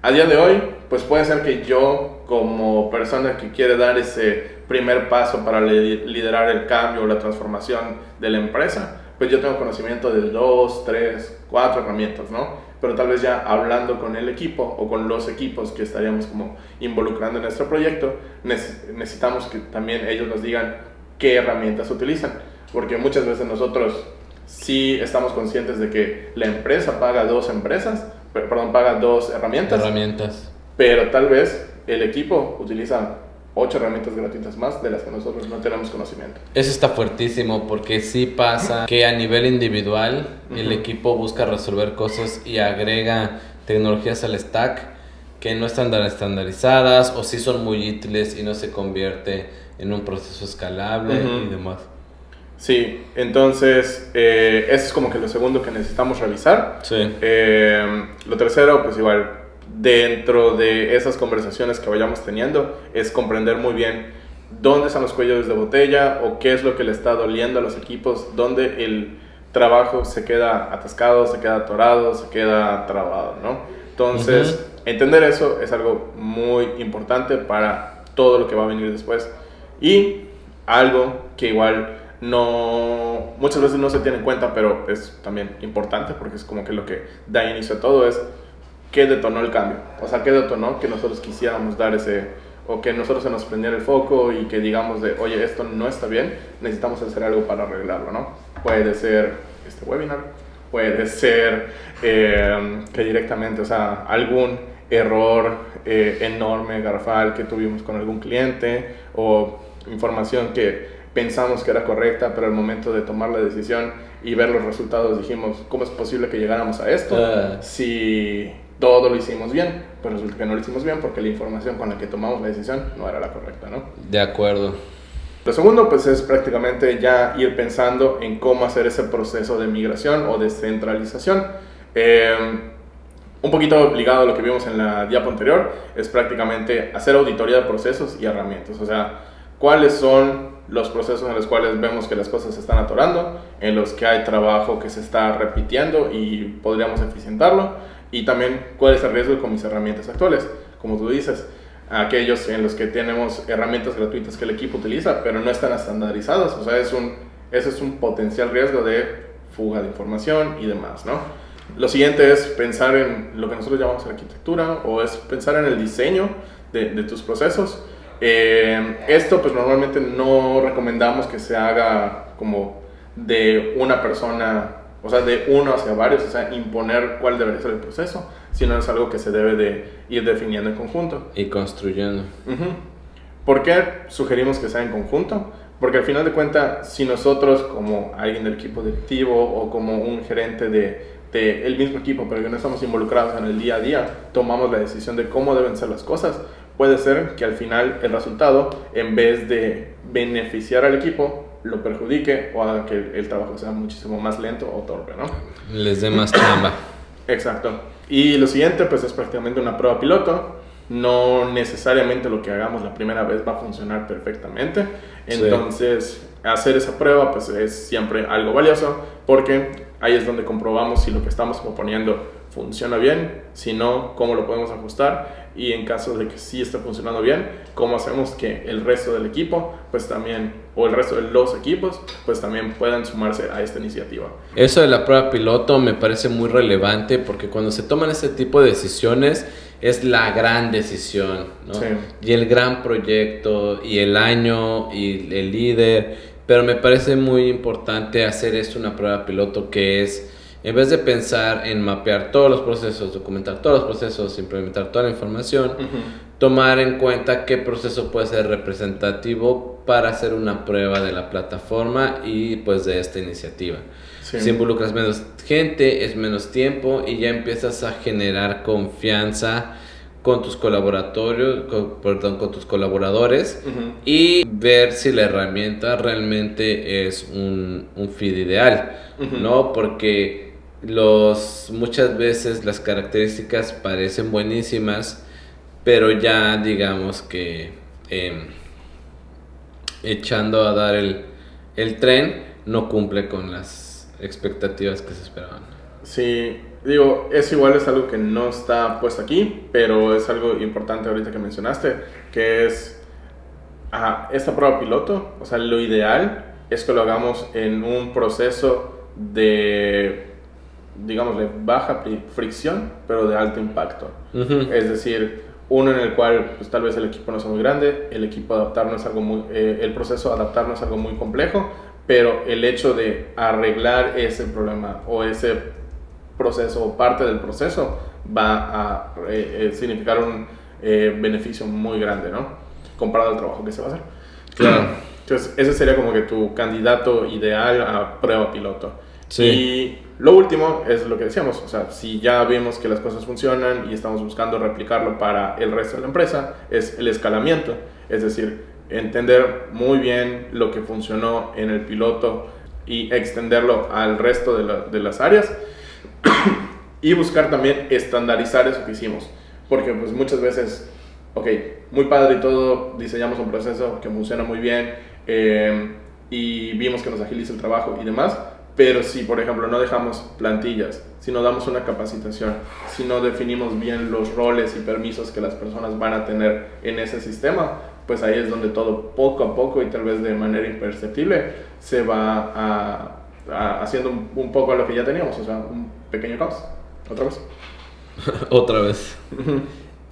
A día de hoy, pues puede ser que yo, como persona que quiere dar ese primer paso para liderar el cambio o la transformación de la empresa, pues yo tengo conocimiento de 2, 3, 4 herramientas, ¿no? Pero tal vez ya hablando con el equipo o con los equipos que estaríamos como involucrando en nuestro proyecto, necesitamos que también ellos nos digan qué herramientas utilizan, porque muchas veces nosotros sí estamos conscientes de que la empresa paga paga 2 herramientas, pero tal vez el equipo utiliza 8 herramientas gratuitas más de las que nosotros no tenemos conocimiento. Eso está fuertísimo porque sí pasa que a nivel individual el equipo busca resolver cosas y agrega tecnologías al stack que no están estandarizadas o sí son muy útiles y no se convierte en un proceso escalable y demás. Sí, entonces eso es como que lo segundo que necesitamos revisar. Sí. Lo tercero, pues igual, dentro de esas conversaciones que vayamos teniendo, es comprender muy bien dónde están los cuellos de botella o qué es lo que le está doliendo a los equipos, dónde el trabajo se queda atascado, se queda atorado, se queda trabado, ¿no? Entonces, entender eso es algo muy importante para todo lo que va a venir después. Y algo que igual muchas veces no se tiene en cuenta, pero es también importante porque es como que lo que da inicio a todo es qué detonó el cambio. O sea, qué detonó que nosotros quisiéramos dar o que nosotros se nos prendiera el foco y que digamos oye, esto no está bien, necesitamos hacer algo para arreglarlo, ¿no? Puede ser este webinar, puede ser que directamente, o sea, algún error enorme, garrafal que tuvimos con algún cliente o información que pensamos que era correcta, pero al momento de tomar la decisión y ver los resultados dijimos, ¿cómo es posible que llegáramos a esto? Si todo lo hicimos bien, pues resulta que no lo hicimos bien porque la información con la que tomamos la decisión no era la correcta, ¿no? De acuerdo. Lo segundo, pues es prácticamente ya ir pensando en cómo hacer ese proceso de migración o descentralización. Un poquito ligado a lo que vimos en la diapo anterior, es prácticamente hacer auditoría de procesos y herramientas, o sea, cuáles son los procesos en los cuales vemos que las cosas se están atorando, en los que hay trabajo que se está repitiendo y podríamos eficientarlo, y también cuál es el riesgo con mis herramientas actuales, como tú dices, aquellos en los que tenemos herramientas gratuitas que el equipo utiliza, pero no están estandarizadas, o sea, ese es un potencial riesgo de fuga de información y demás, ¿no? Lo siguiente es pensar en lo que nosotros llamamos arquitectura, o es pensar en el diseño de tus procesos. Esto pues normalmente no recomendamos que se haga como de una persona, o sea, de uno hacia varios, o sea, imponer cuál debería ser el proceso, sino es algo que se debe de ir definiendo en conjunto. Y construyendo. ¿Por qué sugerimos que sea en conjunto? Porque al final de cuentas, si nosotros como alguien del equipo directivo o como un gerente del mismo equipo, pero que no estamos involucrados en el día a día, tomamos la decisión de cómo deben ser las cosas, puede ser que al final el resultado, en vez de beneficiar al equipo, lo perjudique o haga que el trabajo sea muchísimo más lento o torpe, ¿no? Les dé más chamba. Exacto. Y lo siguiente, pues es prácticamente una prueba piloto. No necesariamente lo que hagamos la primera vez va a funcionar perfectamente. Entonces, hacer esa prueba, pues es siempre algo valioso, porque ahí es donde comprobamos si lo que estamos proponiendo funciona bien, si no, cómo lo podemos ajustar, y en caso de que sí esté funcionando bien, cómo hacemos que el resto del equipo, pues también, o el resto de los equipos, pues también puedan sumarse a esta iniciativa. Eso de la prueba piloto me parece muy relevante, porque cuando se toman este tipo de decisiones es la gran decisión, ¿no? Sí. Y el gran proyecto, y el año, y el líder, pero me parece muy importante hacer esto una prueba piloto, que es, en vez de pensar en mapear todos los procesos, documentar todos los procesos, implementar toda la información, tomar en cuenta qué proceso puede ser representativo para hacer una prueba de la plataforma y pues de esta iniciativa. Sí. Si involucras menos gente, es menos tiempo y ya empiezas a generar confianza con tus con tus colaboradores y ver si la herramienta realmente es un feed ideal, ¿no? Porque muchas veces las características parecen buenísimas, pero ya digamos que echando a dar el tren no cumple con las expectativas que se esperaban. Sí, Digo, es igual, es algo que no está puesto aquí, pero es algo importante ahorita que mencionaste, que es esta prueba piloto. O sea, lo ideal es que lo hagamos en un proceso de, digamos, de baja fricción, pero de alto impacto. Es decir, uno en el cual pues, tal vez el equipo no sea muy grande, el proceso de adaptar no es algo muy complejo, pero el hecho de arreglar ese problema o ese proceso o parte del proceso va a significar un beneficio muy grande, ¿no? Comparado al trabajo que se va a hacer. Claro. Entonces, ese sería como que tu candidato ideal a prueba piloto. Sí. Y lo último es lo que decíamos, o sea, si ya vemos que las cosas funcionan y estamos buscando replicarlo para el resto de la empresa, es el escalamiento. Es decir, entender muy bien lo que funcionó en el piloto y extenderlo al resto de las áreas. Y buscar también estandarizar eso que hicimos, porque pues muchas veces, ok, muy padre y todo, diseñamos un proceso que funciona muy bien y vimos que nos agiliza el trabajo y demás, pero si por ejemplo no dejamos plantillas, si no damos una capacitación, si no definimos bien los roles y permisos que las personas van a tener en ese sistema, pues ahí es donde todo poco a poco y tal vez de manera imperceptible se va haciendo un poco a lo que ya teníamos, o sea, un pequeño caos. ¿Otra vez? Otra vez.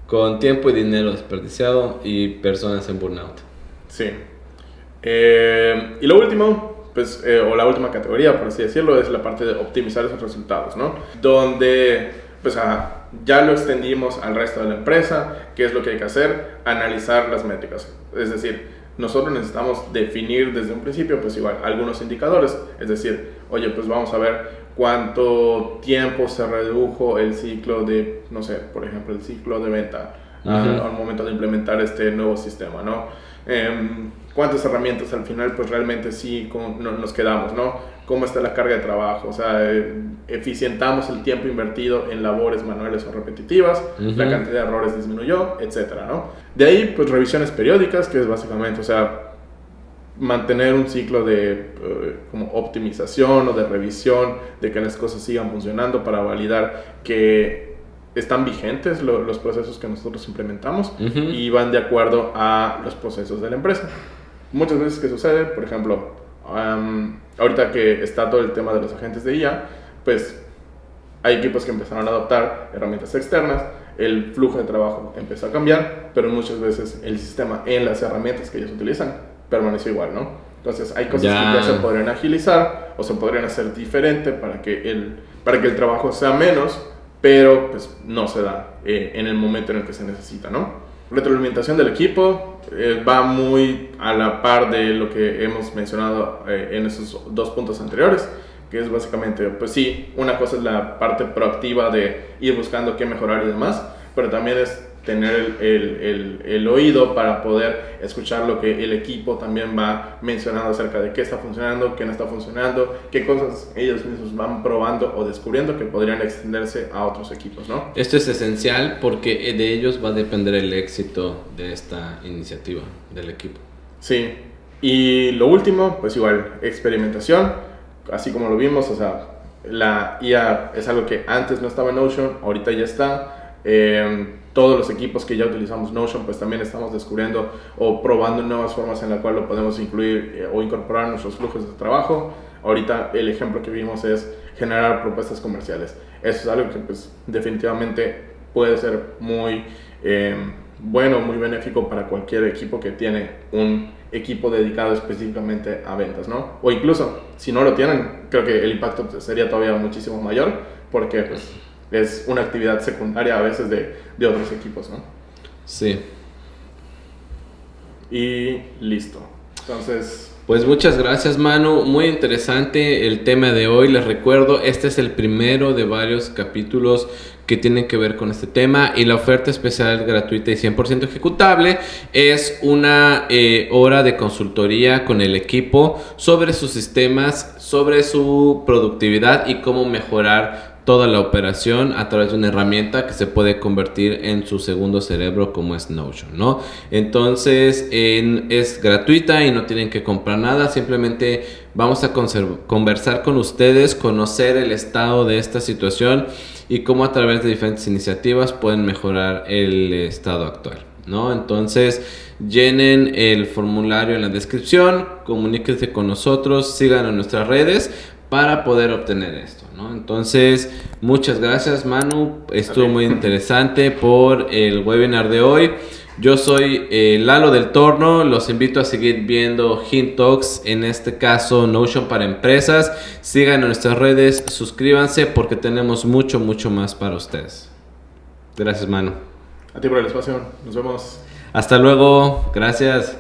Con tiempo y dinero desperdiciado y personas en burnout. Sí. Y lo último, pues, o la última categoría, por así decirlo, es la parte de optimizar esos resultados, ¿no? Donde, pues, ya lo extendimos al resto de la empresa. ¿Qué es lo que hay que hacer? Analizar las métricas. Es decir, nosotros necesitamos definir desde un principio, pues igual, algunos indicadores. Es decir, oye, pues vamos a ver cuánto tiempo se redujo el ciclo de, no sé, por ejemplo, el ciclo de venta al momento de implementar este nuevo sistema, ¿no? Cuántas herramientas al final, pues realmente sí nos quedamos, ¿no? Cómo está la carga de trabajo, o sea, eficientamos el tiempo invertido en labores manuales o repetitivas, la cantidad de errores disminuyó, etcétera, ¿no? De ahí, pues revisiones periódicas, que es básicamente, o sea, mantener un ciclo de como optimización o de revisión de que las cosas sigan funcionando para validar que están vigentes los procesos que nosotros implementamos y van de acuerdo a los procesos de la empresa. Muchas veces que sucede, por ejemplo, ahorita que está todo el tema de los agentes de IA, pues hay equipos que empezaron a adoptar herramientas externas, el flujo de trabajo empezó a cambiar, pero muchas veces el sistema en las herramientas que ellos utilizan permaneció igual, ¿no? Entonces hay cosas que ya se podrían agilizar o se podrían hacer diferente para que el trabajo sea menos, pero pues no se da en el momento en el que se necesita, ¿no? Retroalimentación del equipo va muy a la par de lo que hemos mencionado en esos dos puntos anteriores, que es básicamente, pues sí, una cosa es la parte proactiva de ir buscando qué mejorar y demás, pero también es tener el oído para poder escuchar lo que el equipo también va mencionando acerca de qué está funcionando, qué no está funcionando, qué cosas ellos mismos van probando o descubriendo que podrían extenderse a otros equipos, ¿no? Esto es esencial porque de ellos va a depender el éxito de esta iniciativa del equipo. Sí, y lo último, pues igual, experimentación, así como lo vimos, o sea, la IA es algo que antes no estaba en Notion, ahorita ya está. Todos los equipos que ya utilizamos Notion, pues también estamos descubriendo o probando nuevas formas en las cuales lo podemos incluir o incorporar en nuestros flujos de trabajo. Ahorita el ejemplo que vimos es generar propuestas comerciales. Eso es algo que pues definitivamente puede ser muy bueno, muy benéfico para cualquier equipo que tiene un equipo dedicado específicamente a ventas, ¿no? O incluso, si no lo tienen, creo que el impacto sería todavía muchísimo mayor porque pues es una actividad secundaria a veces de otros equipos, ¿no? Sí. Y listo. Entonces... Pues muchas gracias, Manu. Muy interesante el tema de hoy. Les recuerdo, este es el primero de varios capítulos que tienen que ver con este tema, y la oferta especial gratuita y 100% ejecutable es una hora de consultoría con el equipo sobre sus sistemas, sobre su productividad y cómo mejorar toda la operación a través de una herramienta que se puede convertir en su segundo cerebro como es Notion, ¿no? Entonces es gratuita y no tienen que comprar nada, simplemente vamos a conversar con ustedes, conocer el estado de esta situación y cómo a través de diferentes iniciativas pueden mejorar el estado actual, ¿no? Entonces llenen el formulario en la descripción, comuníquense con nosotros, sigan en nuestras redes para poder obtener esto, ¿no? Entonces, muchas gracias, Manu. Estuvo muy interesante por el webinar de hoy. Yo soy Lalo del Torno. Los invito a seguir viendo Hint Talks, en este caso Notion para empresas. Sigan en nuestras redes, suscríbanse porque tenemos mucho más para ustedes. Gracias, Manu. A ti por el espacio. Nos vemos. Hasta luego. Gracias.